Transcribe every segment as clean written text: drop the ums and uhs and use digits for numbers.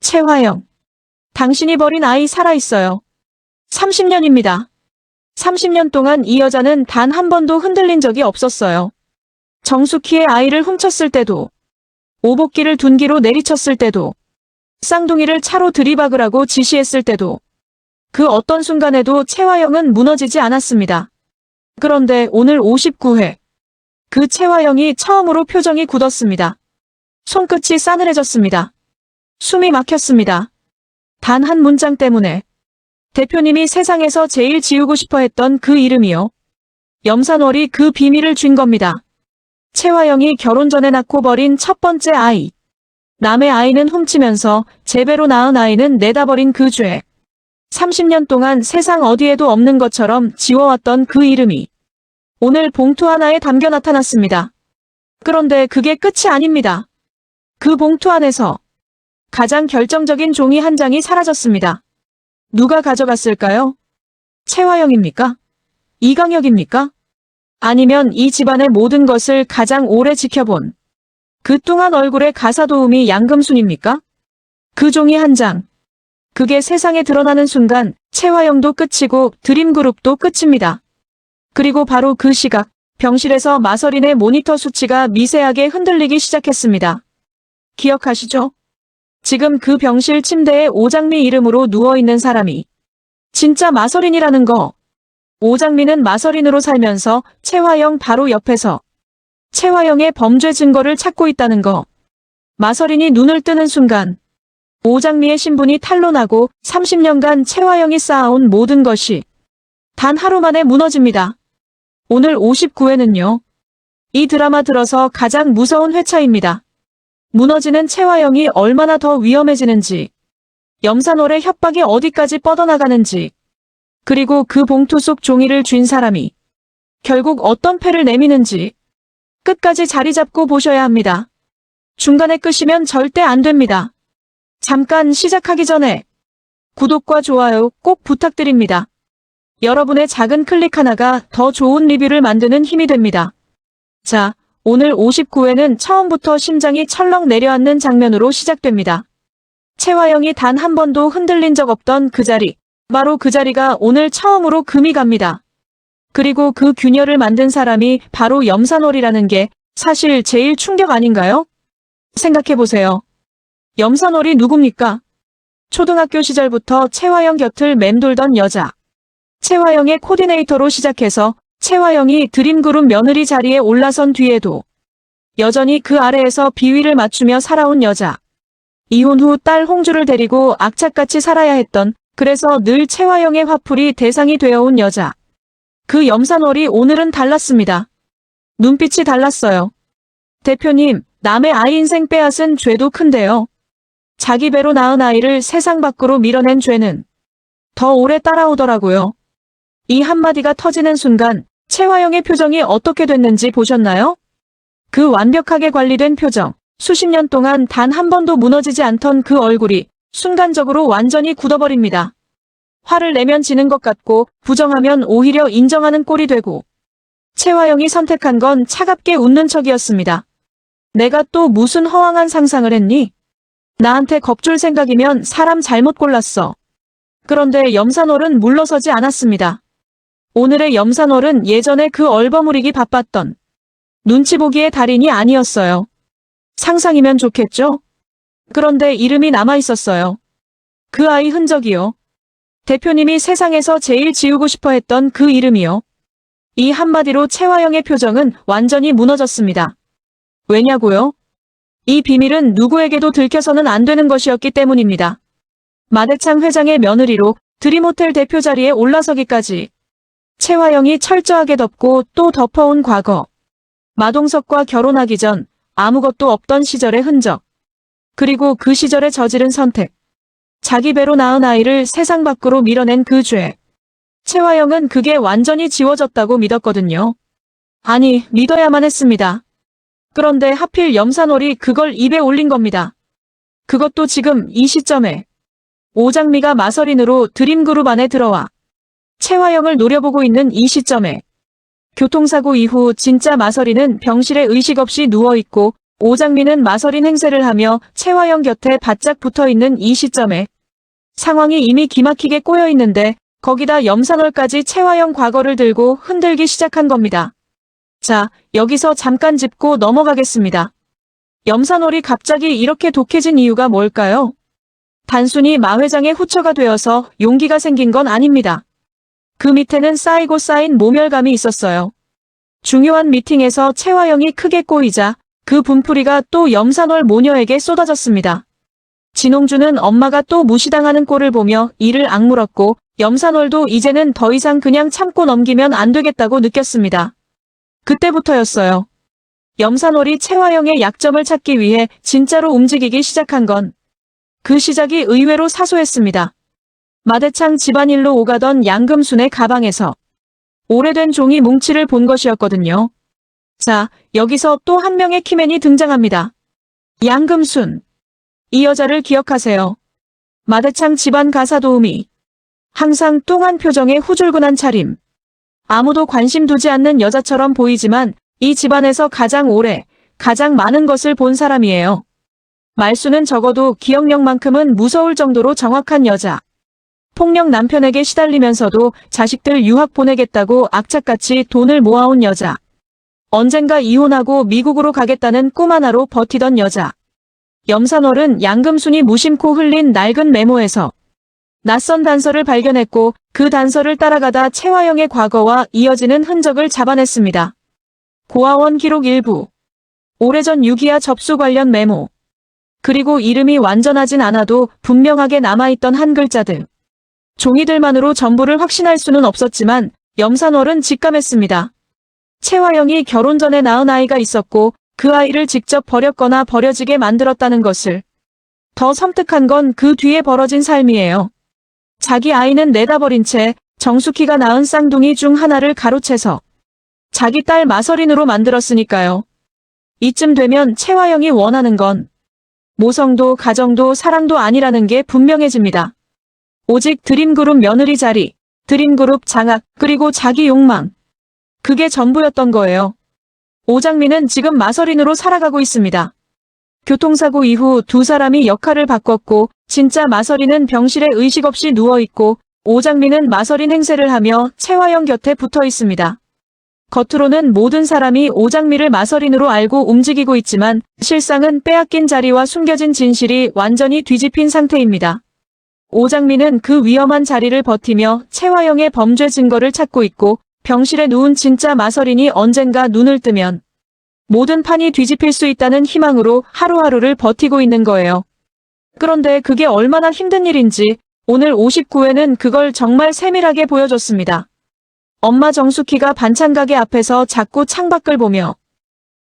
최화영. 당신이 버린 아이 살아있어요. 30년입니다. 30년 동안 이 여자는 단 한 번도 흔들린 적이 없었어요. 정숙희의 아이를 훔쳤을 때도, 오복기를 둔기로 내리쳤을 때도, 쌍둥이를 차로 들이박으라고 지시했을 때도, 그 어떤 순간에도 최화영은 무너지지 않았습니다. 그런데 오늘 59회, 그 최화영이 처음으로 표정이 굳었습니다. 손끝이 싸늘해졌습니다. 숨이 막혔습니다. 단 한 문장 때문에. 대표님이 세상에서 제일 지우고 싶어 했던 그 이름이요. 염산월이 그 비밀을 쥔 겁니다. 최화영이 결혼 전에 낳고 버린 첫 번째 아이. 남의 아이는 훔치면서 제 배로 낳은 아이는 내다버린 그 죄. 30년 동안 세상 어디에도 없는 것처럼 지워왔던 그 이름이 오늘 봉투 하나에 담겨 나타났습니다. 그런데 그게 끝이 아닙니다. 그 봉투 안에서 가장 결정적인 종이 한 장이 사라졌습니다. 누가 가져갔을까요? 최화영입니까? 이강혁입니까? 아니면 이 집안의 모든 것을 가장 오래 지켜본 그 뚱한 얼굴의 가사도우미 양금순입니까? 그 종이 한 장. 그게 세상에 드러나는 순간 최화영도 끝이고 드림그룹도 끝입니다. 그리고 바로 그 시각, 병실에서 마서린의 모니터 수치가 미세하게 흔들리기 시작했습니다. 기억하시죠? 지금 그 병실 침대에 오장미 이름으로 누워있는 사람이 진짜 마서린이라는 거. 오장미는 마서린으로 살면서 최화영 바로 옆에서 최화영의 범죄 증거를 찾고 있다는 거. 마서린이 눈을 뜨는 순간 오장미의 신분이 탄로나고 30년간 최화영이 쌓아온 모든 것이 단 하루 만에 무너집니다. 오늘 59회는요. 이 드라마 들어서 가장 무서운 회차입니다. 무너지는 최화영이 얼마나 더 위험해지는지, 염산월의 협박이 어디까지 뻗어나가는지, 그리고 그 봉투 속 종이를 쥔 사람이 결국 어떤 패를 내미는지 끝까지 자리 잡고 보셔야 합니다. 중간에 끄시면 절대 안 됩니다. 잠깐 시작하기 전에 구독과 좋아요 꼭 부탁드립니다. 여러분의 작은 클릭 하나가 더 좋은 리뷰를 만드는 힘이 됩니다. 자, 오늘 59회는 처음부터 심장이 철렁 내려앉는 장면으로 시작됩니다. 최화영이 단 한 번도 흔들린 적 없던 그 자리, 바로 그 자리가 오늘 처음으로 금이 갑니다. 그리고 그 균열을 만든 사람이 바로 염산월이라는 게 사실 제일 충격 아닌가요? 생각해보세요. 염산월이 누굽니까? 초등학교 시절부터 최화영 곁을 맴돌던 여자. 최화영의 코디네이터로 시작해서 최화영이 드림그룹 며느리 자리에 올라선 뒤에도 여전히 그 아래에서 비위를 맞추며 살아온 여자. 이혼 후 딸 홍주를 데리고 악착같이 살아야 했던, 그래서 늘 최화영의 화풀이 대상이 되어온 여자. 그 염산월이 오늘은 달랐습니다. 눈빛이 달랐어요. 대표님, 남의 아이 인생 빼앗은 죄도 큰데요. 자기 배로 낳은 아이를 세상 밖으로 밀어낸 죄는 더 오래 따라오더라고요. 이 한마디가 터지는 순간 최화영의 표정이 어떻게 됐는지 보셨나요? 그 완벽하게 관리된 표정, 수십 년 동안 단 한 번도 무너지지 않던 그 얼굴이 순간적으로 완전히 굳어버립니다. 화를 내면 지는 것 같고 부정하면 오히려 인정하는 꼴이 되고, 최화영이 선택한 건 차갑게 웃는 척이었습니다. 내가 또 무슨 허황한 상상을 했니? 나한테 겁줄 생각이면 사람 잘못 골랐어. 그런데 염산월은 물러서지 않았습니다. 오늘의 염산월은 예전에 그 얼버무리기 바빴던 눈치 보기의 달인이 아니었어요. 상상이면 좋겠죠? 그런데 이름이 남아있었어요. 그 아이 흔적이요. 대표님이 세상에서 제일 지우고 싶어 했던 그 이름이요. 이 한마디로 최화영의 표정은 완전히 무너졌습니다. 왜냐고요? 이 비밀은 누구에게도 들켜서는 안 되는 것이었기 때문입니다. 마대창 회장의 며느리로 드림호텔 대표 자리에 올라서기까지 최화영이 철저하게 덮고 또 덮어온 과거. 마동석과 결혼하기 전 아무것도 없던 시절의 흔적. 그리고 그 시절에 저지른 선택. 자기 배로 낳은 아이를 세상 밖으로 밀어낸 그 죄. 최화영은 그게 완전히 지워졌다고 믿었거든요. 아니, 믿어야만 했습니다. 그런데 하필 염산월이 그걸 입에 올린 겁니다. 그것도 지금 이 시점에. 오장미가 마서린으로 드림그룹 안에 들어와 최화영을 노려보고 있는 이 시점에 교통사고 이후 진짜 마서린은 병실에 의식 없이 누워있고 오장민은 마서린 행세를 하며 채화영 곁에 바짝 붙어있는 이 시점에 상황이 이미 기막히게 꼬여있는데 거기다 염산월까지 채화영 과거를 들고 흔들기 시작한 겁니다. 자, 여기서 잠깐 짚고 넘어가겠습니다. 염산월이 갑자기 이렇게 독해진 이유가 뭘까요? 단순히 마 회장의 후처가 되어서 용기가 생긴 건 아닙니다. 그 밑에는 쌓이고 쌓인 모멸감이 있었어요. 중요한 미팅에서 채화영이 크게 꼬이자 그 분풀이가 또 염산월 모녀에게 쏟아졌습니다. 진홍주는 엄마가 또 무시당하는 꼴을 보며 이를 악물었고 염산월도 이제는 더 이상 그냥 참고 넘기면 안 되겠다고 느꼈습니다. 그때부터였어요. 염산월이 채화영의 약점을 찾기 위해 진짜로 움직이기 시작한 건 그 시작이 의외로 사소했습니다. 마대창 집안일로 오가던 양금순의 가방에서 오래된 종이 뭉치를 본 것이었거든요. 자, 여기서 또 한 명의 키맨이 등장합니다. 양금순. 이 여자를 기억하세요. 마대창 집안 가사 도우미. 항상 뚱한 표정에 후줄근한 차림. 아무도 관심 두지 않는 여자처럼 보이지만 이 집안에서 가장 오래, 가장 많은 것을 본 사람이에요. 말수는 적어도 기억력만큼은 무서울 정도로 정확한 여자. 폭력 남편에게 시달리면서도 자식들 유학 보내겠다고 악착같이 돈을 모아온 여자. 언젠가 이혼하고 미국으로 가겠다는 꿈 하나로 버티던 여자. 염산월은 양금순이 무심코 흘린 낡은 메모에서 낯선 단서를 발견했고 그 단서를 따라가다 채화영의 과거와 이어지는 흔적을 잡아냈습니다. 고아원 기록 일부. 오래전 유기아 접수 관련 메모. 그리고 이름이 완전하진 않아도 분명하게 남아있던 한 글자 등. 종이들만으로 전부를 확신할 수는 없었지만 염산월은 직감했습니다. 채화영이 결혼 전에 낳은 아이가 있었고 그 아이를 직접 버렸거나 버려지게 만들었다는 것을. 더 섬뜩한 건 그 뒤에 벌어진 삶이에요. 자기 아이는 내다버린 채 정숙희가 낳은 쌍둥이 중 하나를 가로채서 자기 딸 마서린으로 만들었으니까요. 이쯤 되면 채화영이 원하는 건 모성도 가정도 사랑도 아니라는 게 분명해집니다. 오직 드림그룹 며느리 자리, 드림그룹 장악, 그리고 자기 욕망. 그게 전부였던 거예요. 오장민은 지금 마서린으로 살아가고 있습니다. 교통사고 이후 두 사람이 역할을 바꿨고 진짜 마서린은 병실에 의식 없이 누워있고 오장민은 마서린 행세를 하며 채화영 곁에 붙어 있습니다. 겉으로는 모든 사람이 오장민을 마서린으로 알고 움직이고 있지만 실상은 빼앗긴 자리와 숨겨진 진실이 완전히 뒤집힌 상태입니다. 오장민은 그 위험한 자리를 버티며 채화영의 범죄 증거를 찾고 있고 병실에 누운 진짜 마서린이 언젠가 눈을 뜨면 모든 판이 뒤집힐 수 있다는 희망으로 하루하루를 버티고 있는 거예요. 그런데 그게 얼마나 힘든 일인지 오늘 59회는 그걸 정말 세밀하게 보여줬습니다. 엄마 정숙희가 반찬 가게 앞에서 자꾸 창밖을 보며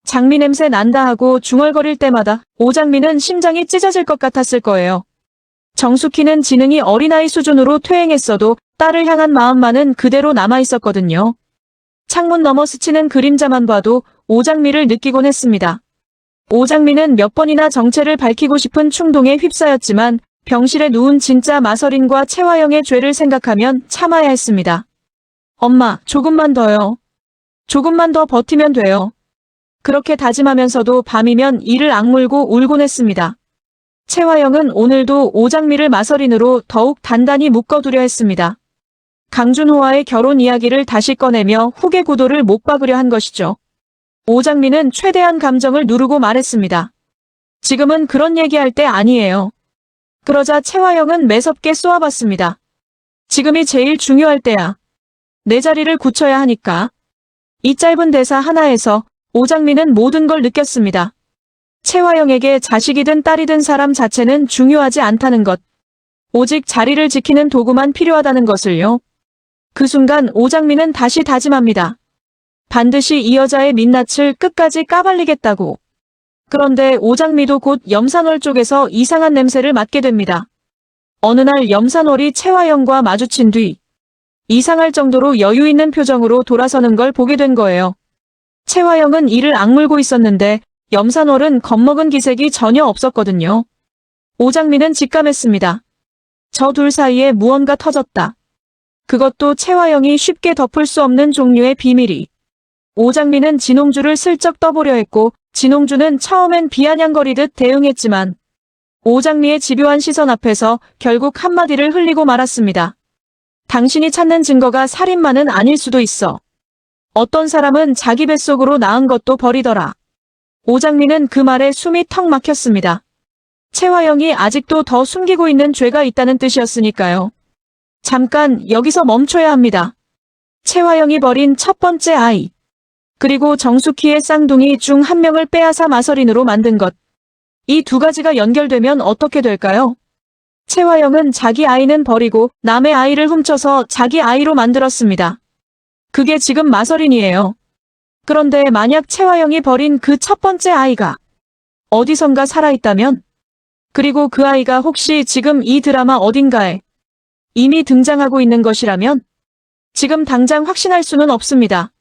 장미 냄새 난다 하고 중얼거릴 때마다 오장민은 심장이 찢어질 것 같았을 거예요. 정숙희는 지능이 어린아이 수준으로 퇴행했어도 딸을 향한 마음만은 그대로 남아있었거든요. 창문 너머 스치는 그림자만 봐도 오장미를 느끼곤 했습니다. 오장미는 몇 번이나 정체를 밝히고 싶은 충동에 휩싸였지만 병실에 누운 진짜 마서린과 채화영의 죄를 생각하면 참아야 했습니다. 엄마, 조금만 더요. 조금만 더 버티면 돼요. 그렇게 다짐하면서도 밤이면 이를 악물고 울곤 했습니다. 채화영은 오늘도 오장미를 마서린으로 더욱 단단히 묶어두려 했습니다. 강준호와의 결혼 이야기를 다시 꺼내며 후계 구도를 못 박으려 한 것이죠. 오장미는 최대한 감정을 누르고 말했습니다. 지금은 그런 얘기할 때 아니에요. 그러자 채화영은 매섭게 쏘아봤습니다. 지금이 제일 중요할 때야. 내 자리를 굳혀야 하니까. 이 짧은 대사 하나에서 오장미는 모든 걸 느꼈습니다. 채화영에게 자식이든 딸이든 사람 자체는 중요하지 않다는 것. 오직 자리를 지키는 도구만 필요하다는 것을요. 그 순간 오장미는 다시 다짐합니다. 반드시 이 여자의 민낯을 끝까지 까발리겠다고. 그런데 오장미도 곧 염산월 쪽에서 이상한 냄새를 맡게 됩니다. 어느 날 염산월이 채화영과 마주친 뒤 이상할 정도로 여유 있는 표정으로 돌아서는 걸 보게 된 거예요. 채화영은 이를 악물고 있었는데 염산월은 겁먹은 기색이 전혀 없었거든요. 오장미는 직감했습니다. 저 둘 사이에 무언가 터졌다. 그것도 채화영이 쉽게 덮을 수 없는 종류의 비밀이. 오장미는 진홍주를 슬쩍 떠보려 했고 진홍주는 처음엔 비아냥거리듯 대응했지만 오장미의 집요한 시선 앞에서 결국 한마디를 흘리고 말았습니다. 당신이 찾는 증거가 살인마는 아닐 수도 있어. 어떤 사람은 자기 뱃속으로 낳은 것도 버리더라. 오장미는 그 말에 숨이 턱 막혔습니다. 최화영이 아직도 더 숨기고 있는 죄가 있다는 뜻이었으니까요. 잠깐 여기서 멈춰야 합니다. 최화영이 버린 첫 번째 아이, 그리고 정숙희의 쌍둥이 중 한 명을 빼앗아 마서린으로 만든 것. 이 두 가지가 연결되면 어떻게 될까요? 최화영은 자기 아이는 버리고 남의 아이를 훔쳐서 자기 아이로 만들었습니다. 그게 지금 마서린이에요. 그런데 만약 최화영이 버린 그 첫 번째 아이가 어디선가 살아있다면? 그리고 그 아이가 혹시 지금 이 드라마 어딘가에 이미 등장하고 있는 것이라면? 지금 당장 확신할 수는 없습니다.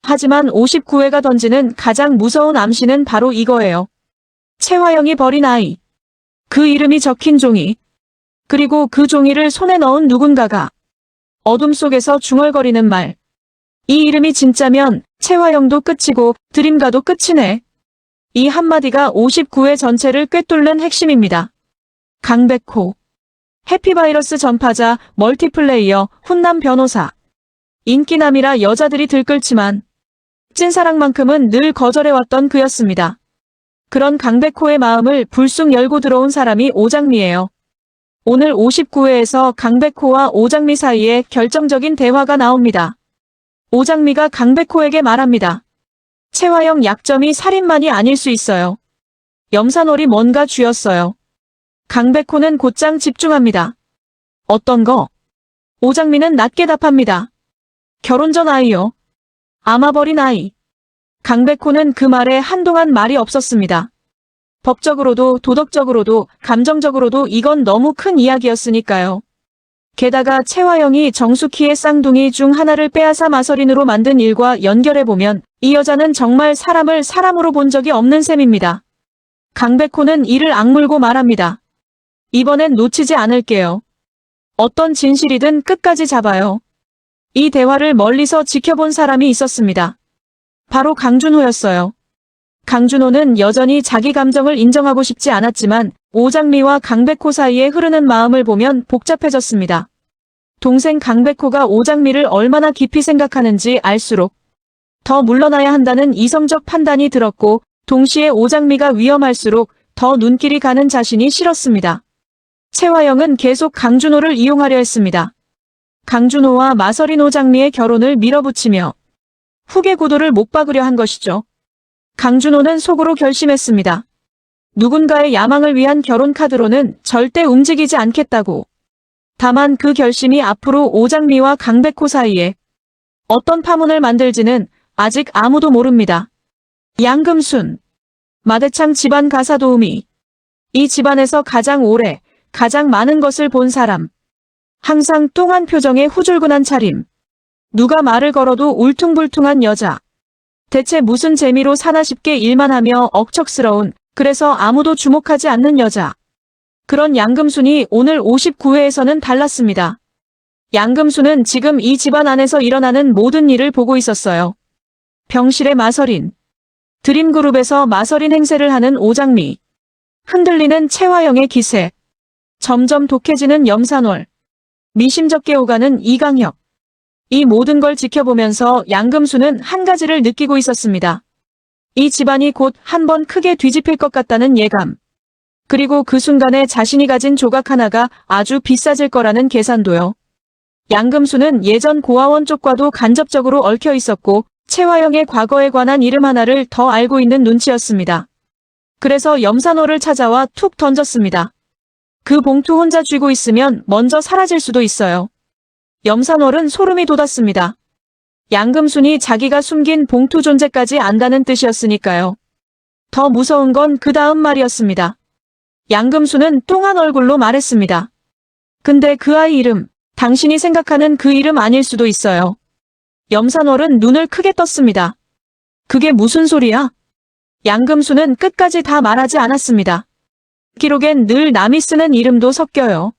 하지만 59회가 던지는 가장 무서운 암시는 바로 이거예요. 최화영이 버린 아이. 그 이름이 적힌 종이. 그리고 그 종이를 손에 넣은 누군가가 어둠 속에서 중얼거리는 말. 이 이름이 진짜면 최화영도 끝이고 드림가도 끝이네. 이 한마디가 59회 전체를 꿰뚫는 핵심입니다. 강백호. 해피바이러스 전파자, 멀티플레이어, 훈남 변호사. 인기남이라 여자들이 들끓지만 찐사랑만큼은 늘 거절해왔던 그였습니다. 그런 강백호의 마음을 불쑥 열고 들어온 사람이 오장미예요. 오늘 59회에서 강백호와 오장미 사이에 결정적인 대화가 나옵니다. 오장미가 강백호에게 말합니다. 최화영 약점이 살인만이 아닐 수 있어요. 염산월이 뭔가 쥐었어요. 강백호는 곧장 집중합니다. 어떤 거? 오장미는 낮게 답합니다. 결혼 전 아이요. 아마 버린 아이. 강백호는 그 말에 한동안 말이 없었습니다. 법적으로도 도덕적으로도 감정적으로도 이건 너무 큰 이야기였으니까요. 게다가 최화영이 정숙희의 쌍둥이 중 하나를 빼앗아 마서린으로 만든 일과 연결해보면 이 여자는 정말 사람을 사람으로 본 적이 없는 셈입니다. 강백호는 이를 악물고 말합니다. 이번엔 놓치지 않을게요. 어떤 진실이든 끝까지 잡아요. 이 대화를 멀리서 지켜본 사람이 있었습니다. 바로 강준호였어요. 강준호는 여전히 자기 감정을 인정하고 싶지 않았지만 오장미와 강백호 사이에 흐르는 마음을 보면 복잡해졌습니다. 동생 강백호가 오장미를 얼마나 깊이 생각하는지 알수록 더 물러나야 한다는 이성적 판단이 들었고 동시에 오장미가 위험할수록 더 눈길이 가는 자신이 싫었습니다. 최화영은 계속 강준호를 이용하려 했습니다. 강준호와 마서린 오장미의 결혼을 밀어붙이며 후계 구도를 못 박으려 한 것이죠. 강준호는 속으로 결심했습니다. 누군가의 야망을 위한 결혼 카드로는 절대 움직이지 않겠다고. 다만 그 결심이 앞으로 오장미와 강백호 사이에 어떤 파문을 만들지는 아직 아무도 모릅니다. 양금순. 마대창 집안 가사 도우미. 이 집안에서 가장 오래, 가장 많은 것을 본 사람. 항상 뚱한 표정에 후줄근한 차림. 누가 말을 걸어도 울퉁불퉁한 여자. 대체 무슨 재미로 사나 싶게 일만 하며 억척스러운, 그래서 아무도 주목하지 않는 여자. 그런 양금순이 오늘 59회에서는 달랐습니다. 양금순은 지금 이 집안 안에서 일어나는 모든 일을 보고 있었어요. 병실의 마서린. 드림그룹에서 마서린 행세를 하는 오장미. 흔들리는 최화영의 기세. 점점 독해지는 염산월. 미심쩍게 오가는 이강혁. 이 모든 걸 지켜보면서 양금수는 한 가지를 느끼고 있었습니다. 이 집안이 곧 한 번 크게 뒤집힐 것 같다는 예감. 그리고 그 순간에 자신이 가진 조각 하나가 아주 비싸질 거라는 계산도요. 양금수는 예전 고아원 쪽과도 간접적으로 얽혀 있었고 최화영의 과거에 관한 이름 하나를 더 알고 있는 눈치였습니다. 그래서 염산호를 찾아와 툭 던졌습니다. 그 봉투 혼자 쥐고 있으면 먼저 사라질 수도 있어요. 염산월은 소름이 돋았습니다. 양금순이 자기가 숨긴 봉투 존재까지 안다는 뜻이었으니까요. 더 무서운 건 그 다음 말이었습니다. 양금순은 뚱한 얼굴로 말했습니다. 근데 그 아이 이름, 당신이 생각하는 그 이름 아닐 수도 있어요. 염산월은 눈을 크게 떴습니다. 그게 무슨 소리야? 양금순은 끝까지 다 말하지 않았습니다. 기록엔 늘 남이 쓰는 이름도 섞여요.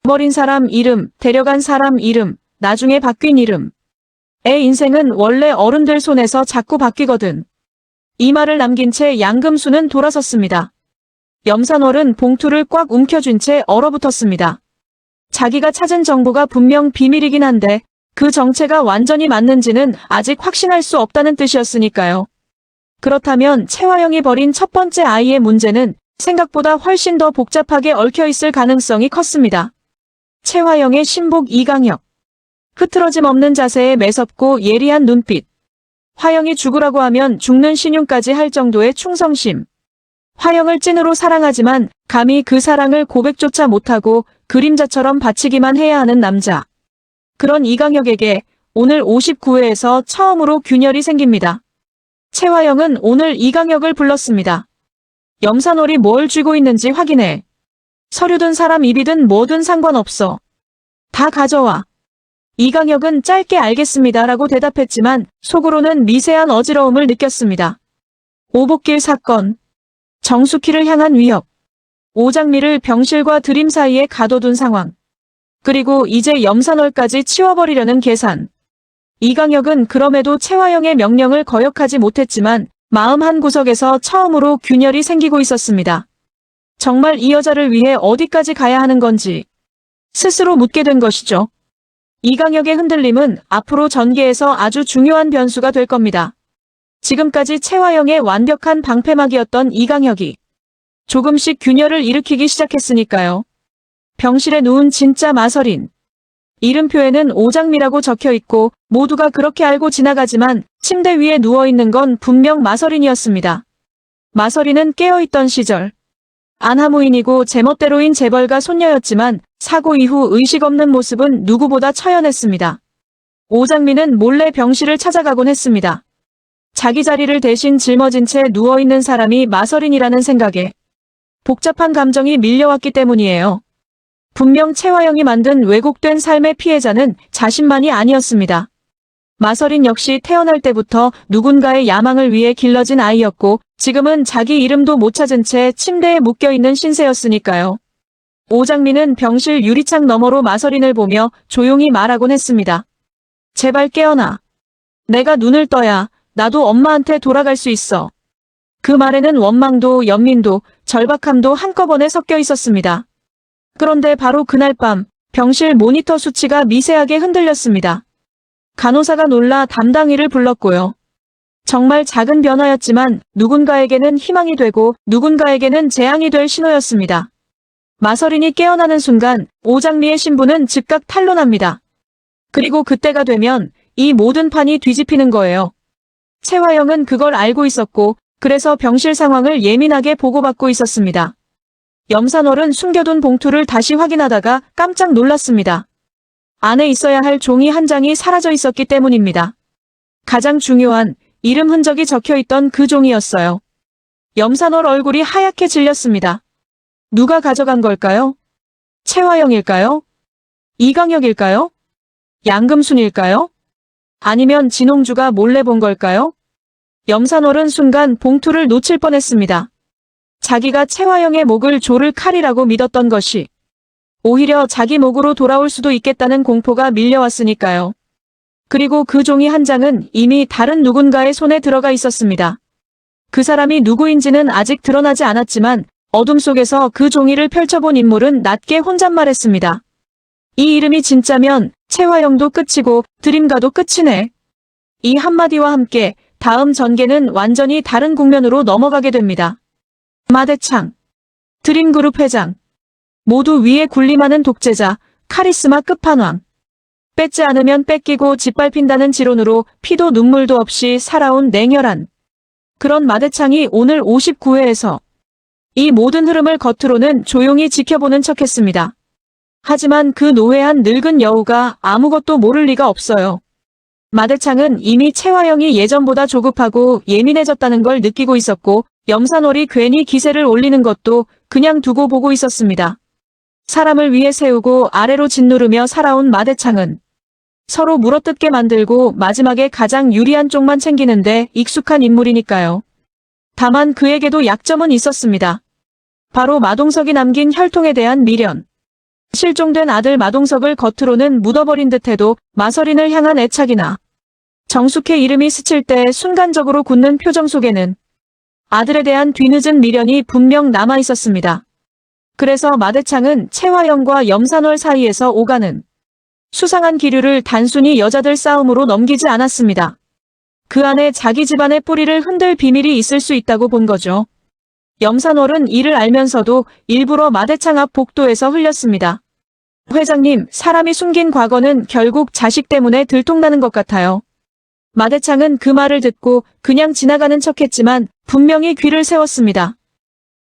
버린 사람 이름, 데려간 사람 이름, 나중에 바뀐 이름. 애 인생은 원래 어른들 손에서 자꾸 바뀌거든. 이 말을 남긴 채 양금수는 돌아섰습니다. 염산월은 봉투를 꽉 움켜쥔 채 얼어붙었습니다. 자기가 찾은 정보가 분명 비밀이긴 한데 그 정체가 완전히 맞는지는 아직 확신할 수 없다는 뜻이었으니까요. 그렇다면 채화영이 버린 첫 번째 아이의 문제는 생각보다 훨씬 더 복잡하게 얽혀있을 가능성이 컸습니다. 채화영의 신복 이강혁. 흐트러짐 없는 자세에 매섭고 예리한 눈빛. 화영이 죽으라고 하면 죽는 신용까지 할 정도의 충성심. 화영을 찐으로 사랑하지만 감히 그 사랑을 고백조차 못하고 그림자처럼 바치기만 해야 하는 남자. 그런 이강혁에게 오늘 59회에서 처음으로 균열이 생깁니다. 채화영은 오늘 이강혁을 불렀습니다. 염산월이 뭘 쥐고 있는지 확인해. 서류든 사람 입이든 뭐든 상관없어. 다 가져와. 이강혁은 짧게 알겠습니다라고 대답했지만 속으로는 미세한 어지러움을 느꼈습니다. 오복길 사건. 정숙희를 향한 위협. 오장미를 병실과 드림 사이에 가둬둔 상황. 그리고 이제 염산월까지 치워버리려는 계산. 이강혁은 그럼에도 채화영의 명령을 거역하지 못했지만 마음 한구석에서 처음으로 균열이 생기고 있었습니다. 정말 이 여자를 위해 어디까지 가야 하는 건지 스스로 묻게 된 것이죠. 이강혁의 흔들림은 앞으로 전개에서 아주 중요한 변수가 될 겁니다. 지금까지 채화영의 완벽한 방패막이었던 이강혁이 조금씩 균열을 일으키기 시작했으니까요. 병실에 누운 진짜 마설인. 이름표에는 오장미라고 적혀있고 모두가 그렇게 알고 지나가지만 침대 위에 누워있는 건 분명 마설인이었습니다. 마설인은 깨어있던 시절. 안하무인이고 제멋대로인 재벌가 손녀였지만 사고 이후 의식 없는 모습은 누구보다 처연했습니다. 오장미는 몰래 병실을 찾아가곤 했습니다. 자기 자리를 대신 짊어진 채 누워있는 사람이 마설인이라는 생각에 복잡한 감정이 밀려왔기 때문이에요. 분명 채화영이 만든 왜곡된 삶의 피해자는 자신만이 아니었습니다. 마설인 역시 태어날 때부터 누군가의 야망을 위해 길러진 아이였고 지금은 자기 이름도 못 찾은 채 침대에 묶여있는 신세였으니까요. 오장미는 병실 유리창 너머로 마설인을 보며 조용히 말하곤 했습니다. 제발 깨어나. 내가 눈을 떠야 나도 엄마한테 돌아갈 수 있어. 그 말에는 원망도 연민도 절박함도 한꺼번에 섞여 있었습니다. 그런데 바로 그날 밤 병실 모니터 수치가 미세하게 흔들렸습니다. 간호사가 놀라 담당의를 불렀고요. 정말 작은 변화였지만 누군가에게는 희망이 되고 누군가에게는 재앙이 될 신호였습니다. 마설인이 깨어나는 순간 오장미의 신부는 즉각 탄론합니다. 그리고 그때가 되면 이 모든 판이 뒤집히는 거예요. 채화영은 그걸 알고 있었고 그래서 병실 상황을 예민하게 보고받고 있었습니다. 염산월은 숨겨둔 봉투를 다시 확인하다가 깜짝 놀랐습니다. 안에 있어야 할 종이 한 장이 사라져 있었기 때문입니다. 가장 중요한 이름 흔적이 적혀있던 그 종이였어요. 염산월 얼굴이 하얗게 질렸습니다. 누가 가져간 걸까요? 채화영일까요? 이강혁일까요? 양금순일까요? 아니면 진홍주가 몰래 본 걸까요? 염산월은 순간 봉투를 놓칠 뻔했습니다. 자기가 채화영의 목을 조를 칼이라고 믿었던 것이 오히려 자기 목으로 돌아올 수도 있겠다는 공포가 밀려왔으니까요. 그리고 그 종이 한 장은 이미 다른 누군가의 손에 들어가 있었습니다. 그 사람이 누구인지는 아직 드러나지 않았지만 어둠 속에서 그 종이를 펼쳐본 인물은 낮게 혼잣말했습니다. 이 이름이 진짜면 채화영도 끝이고 드림가도 끝이네. 이 한마디와 함께 다음 전개는 완전히 다른 국면으로 넘어가게 됩니다. 마대창, 드림그룹 회장, 모두 위에 군림하는 독재자, 카리스마 끝판왕. 뺏지 않으면 뺏기고 짓밟힌다는 지론으로 피도 눈물도 없이 살아온 냉혈한 그런 마대창이 오늘 59회에서 이 모든 흐름을 겉으로는 조용히 지켜보는 척했습니다. 하지만 그 노회한 늙은 여우가 아무것도 모를 리가 없어요. 마대창은 이미 채화영이 예전보다 조급하고 예민해졌다는 걸 느끼고 있었고 염산월이 괜히 기세를 올리는 것도 그냥 두고 보고 있었습니다. 사람을 위에 세우고 아래로 짓누르며 살아온 마대창은 서로 물어뜯게 만들고 마지막에 가장 유리한 쪽만 챙기는데 익숙한 인물이니까요. 다만 그에게도 약점은 있었습니다. 바로 마동석이 남긴 혈통에 대한 미련. 실종된 아들 마동석을 겉으로는 묻어버린 듯해도 마설인을 향한 애착이나 정숙의 이름이 스칠 때 순간적으로 굳는 표정 속에는 아들에 대한 뒤늦은 미련이 분명 남아 있었습니다. 그래서 마대창은 채화영과 염산월 사이에서 오가는 수상한 기류를 단순히 여자들 싸움으로 넘기지 않았습니다. 그 안에 자기 집안의 뿌리를 흔들 비밀이 있을 수 있다고 본 거죠. 염산월은 이를 알면서도 일부러 마대창 앞 복도에서 흘렸습니다. 회장님, 사람이 숨긴 과거는 결국 자식 때문에 들통나는 것 같아요. 마대창은 그 말을 듣고 그냥 지나가는 척했지만 분명히 귀를 세웠습니다.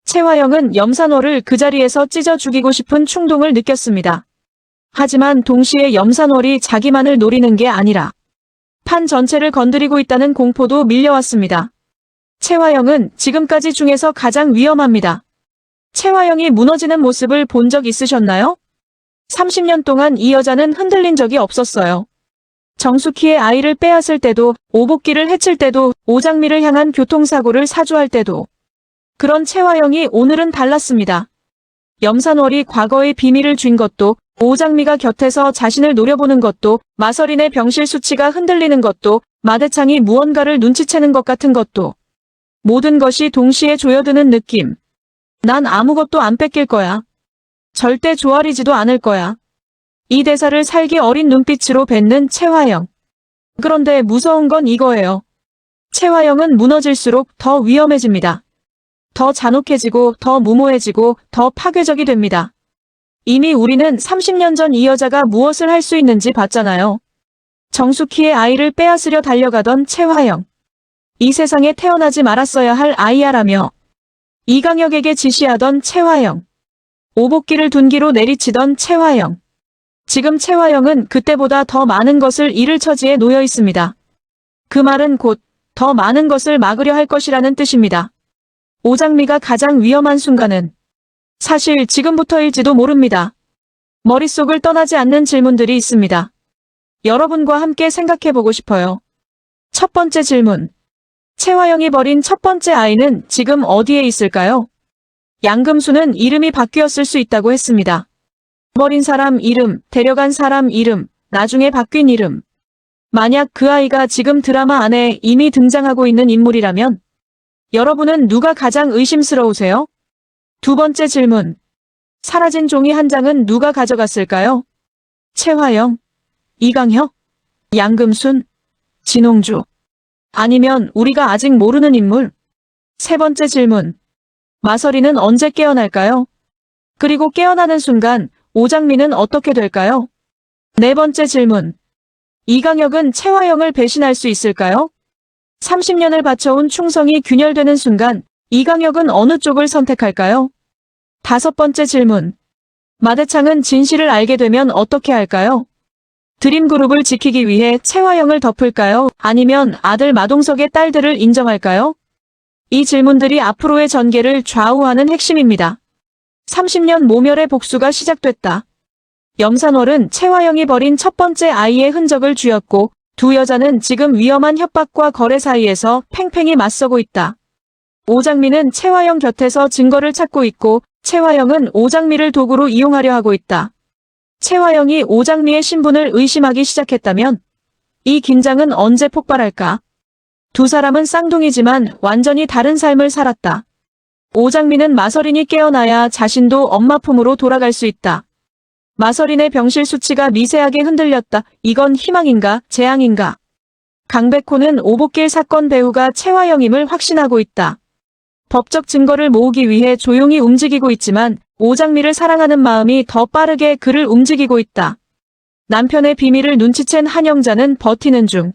채화영은 염산월을 그 자리에서 찢어 죽이고 싶은 충동을 느꼈습니다. 하지만 동시에 염산월이 자기만을 노리는 게 아니라 판 전체를 건드리고 있다는 공포도 밀려왔습니다. 채화영은 지금까지 중에서 가장 위험합니다. 채화영이 무너지는 모습을 본 적 있으셨나요? 30년 동안 이 여자는 흔들린 적이 없었어요. 정숙희의 아이를 빼앗을 때도, 오복기를 해칠 때도, 오장미를 향한 교통사고를 사주할 때도. 그런 채화영이 오늘은 달랐습니다. 염산월이 과거의 비밀을 쥔 것도, 오장미가 곁에서 자신을 노려보는 것도, 마서린의 병실 수치가 흔들리는 것도, 마대창이 무언가를 눈치채는 것 같은 것도. 모든 것이 동시에 조여드는 느낌. 난 아무것도 안 뺏길 거야. 절대 조아리지도 않을 거야. 이 대사를 살기 어린 눈빛으로 뱉는 채화영. 그런데 무서운 건 이거예요. 채화영은 무너질수록 더 위험해집니다. 더 잔혹해지고 더 무모해지고 더 파괴적이 됩니다. 이미 우리는 30년 전 이 여자가 무엇을 할 수 있는지 봤잖아요. 정숙희의 아이를 빼앗으려 달려가던 채화영. 이 세상에 태어나지 말았어야 할 아이야라며 이강혁에게 지시하던 채화영. 오복기를 둔기로 내리치던 채화영. 지금 채화영은 그때보다 더 많은 것을 잃을 처지에 놓여 있습니다. 그 말은 곧 더 많은 것을 막으려 할 것이라는 뜻입니다. 오장미가 가장 위험한 순간은 사실 지금부터일지도 모릅니다. 머릿속을 떠나지 않는 질문들이 있습니다. 여러분과 함께 생각해보고 싶어요. 첫 번째 질문. 채화영이 버린 첫 번째 아이는 지금 어디에 있을까요? 양금수는 이름이 바뀌었을 수 있다고 했습니다. 버린 사람 이름, 데려간 사람 이름, 나중에 바뀐 이름. 만약 그 아이가 지금 드라마 안에 이미 등장하고 있는 인물이라면 여러분은 누가 가장 의심스러우세요? 두 번째 질문. 사라진 종이 한 장은 누가 가져갔을까요? 채화영, 이강혁, 양금순, 진홍주. 아니면 우리가 아직 모르는 인물? 세 번째 질문. 마서린은 언제 깨어날까요? 그리고 깨어나는 순간 오장미는 어떻게 될까요? 네 번째 질문. 이강혁은 채화영을 배신할 수 있을까요? 30년을 바쳐온 충성이 균열되는 순간 이강혁은 어느 쪽을 선택할까요? 다섯 번째 질문. 마대창은 진실을 알게 되면 어떻게 할까요? 드림그룹을 지키기 위해 채화영을 덮을까요? 아니면 아들 마동석의 딸들을 인정할까요? 이 질문들이 앞으로의 전개를 좌우하는 핵심입니다. 30년 모멸의 복수가 시작됐다. 염산월은 채화영이 버린 첫 번째 아이의 흔적을 쥐었고 두 여자는 지금 위험한 협박과 거래 사이에서 팽팽히 맞서고 있다. 오장미는 채화영 곁에서 증거를 찾고 있고 채화영은 오장미를 도구로 이용하려 하고 있다. 채화영이 오장미의 신분을 의심하기 시작했다면 이 긴장은 언제 폭발할까? 두 사람은 쌍둥이지만 완전히 다른 삶을 살았다. 오장미는 마서린이 깨어나야 자신도 엄마 품으로 돌아갈 수 있다. 마서린의 병실 수치가 미세하게 흔들렸다. 이건 희망인가, 재앙인가? 강백호는 오복길 사건 배우가 채화영임을 확신하고 있다. 법적 증거를 모으기 위해 조용히 움직이고 있지만 오장미를 사랑하는 마음이 더 빠르게 그를 움직이고 있다. 남편의 비밀을 눈치챈 한영자는 버티는 중.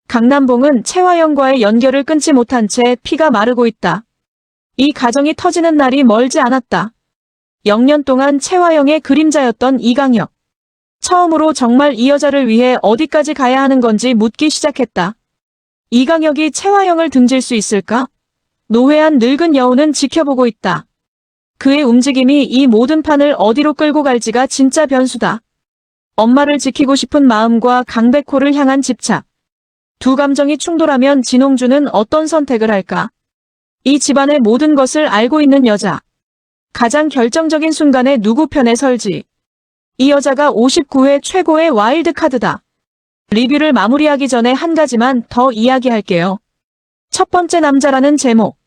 강남봉은 채화영과의 연결을 끊지 못한 채 피가 마르고 있다. 이 가정이 터지는 날이 멀지 않았다. 0년 동안 채화영의 그림자였던 이강혁. 처음으로 정말 이 여자를 위해 어디까지 가야 하는 건지 묻기 시작했다. 이강혁이 채화영을 등질 수 있을까? 노회한 늙은 여우는 지켜보고 있다. 그의 움직임이 이 모든 판을 어디로 끌고 갈지가 진짜 변수다. 엄마를 지키고 싶은 마음과 강백호를 향한 집착. 두 감정이 충돌하면 진홍주는 어떤 선택을 할까? 이 집안의 모든 것을 알고 있는 여자. 가장 결정적인 순간에 누구 편에 설지. 이 여자가 59회 최고의 와일드 카드다. 리뷰를 마무리하기 전에 한 가지만 더 이야기할게요. 첫 번째 남자라는 제목.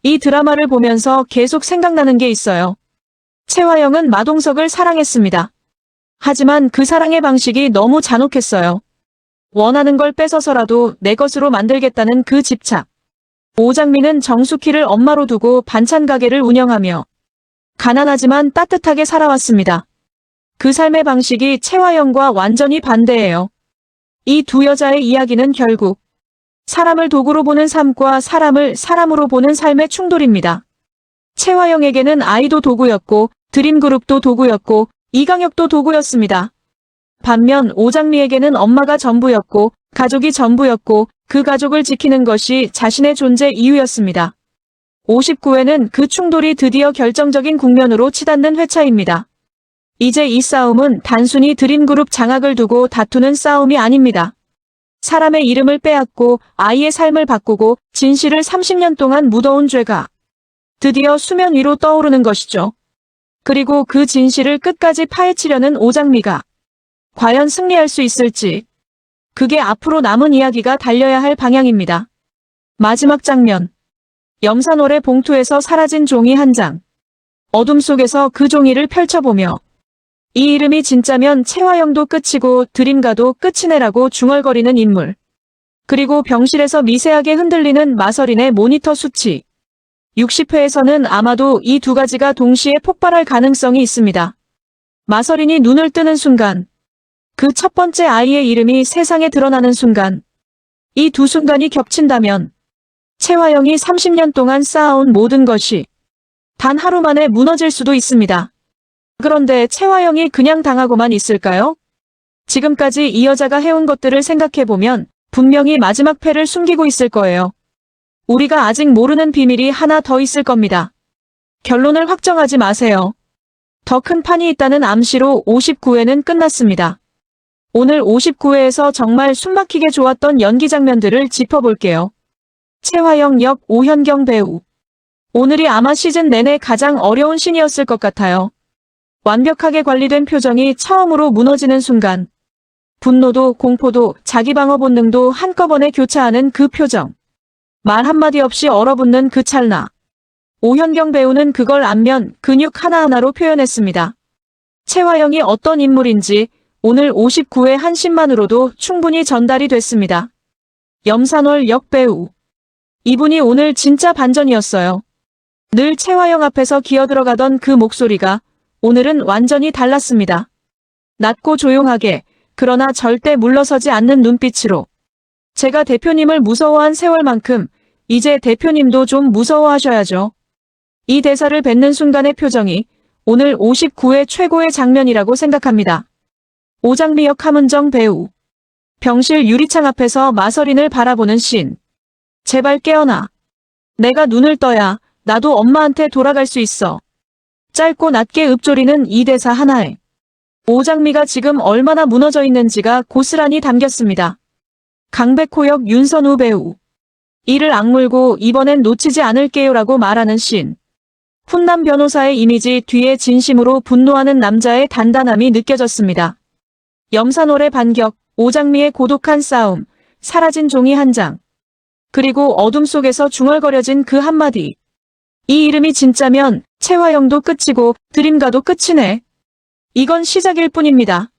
이 드라마를 보면서 계속 생각나는 게 있어요. 채화영은 마동석을 사랑했습니다. 하지만 그 사랑의 방식이 너무 잔혹했어요. 원하는 걸 뺏어서라도 내 것으로 만들겠다는 그 집착. 오장미는 정숙희를 엄마로 두고 반찬 가게를 운영하며 가난하지만 따뜻하게 살아왔습니다. 그 삶의 방식이 채화영과 완전히 반대예요. 이 두 여자의 이야기는 결국 사람을 도구로 보는 삶과 사람을 사람으로 보는 삶의 충돌입니다. 채화영에게는 아이도 도구였고 드림그룹도 도구였고 이강혁도 도구였습니다. 반면 오장미에게는 엄마가 전부였고 가족이 전부였고 그 가족을 지키는 것이 자신의 존재 이유였습니다. 59회는 그 충돌이 드디어 결정적인 국면으로 치닫는 회차입니다. 이제 이 싸움은 단순히 드림그룹 장악을 두고 다투는 싸움이 아닙니다. 사람의 이름을 빼앗고 아이의 삶을 바꾸고 진실을 30년 동안 묻어온 죄가 드디어 수면 위로 떠오르는 것이죠. 그리고 그 진실을 끝까지 파헤치려는 오장미가 과연 승리할 수 있을지, 그게 앞으로 남은 이야기가 달려야 할 방향입니다. 마지막 장면. 염산월의 봉투에서 사라진 종이 한 장. 어둠 속에서 그 종이를 펼쳐보며 이 이름이 진짜면 채화영도 끝이고 드림가도 끝이네라고 중얼거리는 인물. 그리고 병실에서 미세하게 흔들리는 마서린의 모니터 수치. 60회에서는 아마도 이 두 가지가 동시에 폭발할 가능성이 있습니다. 마서린이 눈을 뜨는 순간, 그 첫 번째 아이의 이름이 세상에 드러나는 순간, 이 두 순간이 겹친다면 채화영이 30년 동안 쌓아온 모든 것이 단 하루 만에 무너질 수도 있습니다. 그런데 채화영이 그냥 당하고만 있을까요? 지금까지 이 여자가 해온 것들을 생각해보면 분명히 마지막 패를 숨기고 있을 거예요. 우리가 아직 모르는 비밀이 하나 더 있을 겁니다. 결론을 확정하지 마세요. 더 큰 판이 있다는 암시로 59회는 끝났습니다. 오늘 59회에서 정말 숨막히게 좋았던 연기 장면들을 짚어볼게요. 채화영 역 오현경 배우. 오늘이 아마 시즌 내내 가장 어려운 씬이었을 것 같아요. 완벽하게 관리된 표정이 처음으로 무너지는 순간, 분노도 공포도 자기 방어 본능도 한꺼번에 교차하는 그 표정. 말 한마디 없이 얼어붙는 그 찰나. 오현경 배우는 그걸 안면 근육 하나하나로 표현했습니다. 채화영이 어떤 인물인지 오늘 59회 한 씬만으로도 충분히 전달이 됐습니다. 염산월 역 배우. 이분이 오늘 진짜 반전이었어요. 늘 채화영 앞에서 기어들어가던 그 목소리가 오늘은 완전히 달랐습니다. 낮고 조용하게, 그러나 절대 물러서지 않는 눈빛으로. 제가 대표님을 무서워한 세월만큼 이제 대표님도 좀 무서워하셔야죠. 이 대사를 뱉는 순간의 표정이 오늘 59회 최고의 장면이라고 생각합니다. 오장미 역 함은정 배우. 병실 유리창 앞에서 마서린을 바라보는 씬. 제발 깨어나. 내가 눈을 떠야 나도 엄마한테 돌아갈 수 있어. 짧고 낮게 읊조리는 이 대사 하나에 오장미가 지금 얼마나 무너져 있는지가 고스란히 담겼습니다. 강백호 역 윤선우 배우. 이를 악물고 이번엔 놓치지 않을게요라고 말하는 씬. 훈남 변호사의 이미지 뒤에 진심으로 분노하는 남자의 단단함이 느껴졌습니다. 염산월의 반격, 오장미의 고독한 싸움, 사라진 종이 한 장. 그리고 어둠 속에서 중얼거려진 그 한마디. 이 이름이 진짜면 채화영도 끝이고 드림가도 끝이네. 이건 시작일 뿐입니다.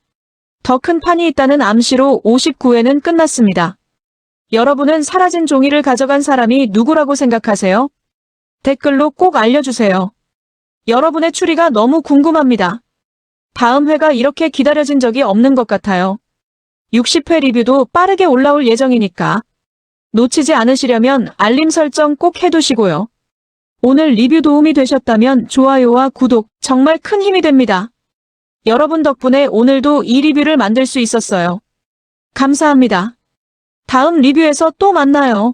더 큰 판이 있다는 암시로 59회는 끝났습니다. 여러분은 사라진 종이를 가져간 사람이 누구라고 생각하세요? 댓글로 꼭 알려주세요. 여러분의 추리가 너무 궁금합니다. 다음 회가 이렇게 기다려진 적이 없는 것 같아요. 60회 리뷰도 빠르게 올라올 예정이니까 놓치지 않으시려면 알림 설정 꼭 해두시고요. 오늘 리뷰 도움이 되셨다면 좋아요와 구독 정말 큰 힘이 됩니다. 여러분 덕분에 오늘도 이 리뷰를 만들 수 있었어요. 감사합니다. 다음 리뷰에서 또 만나요.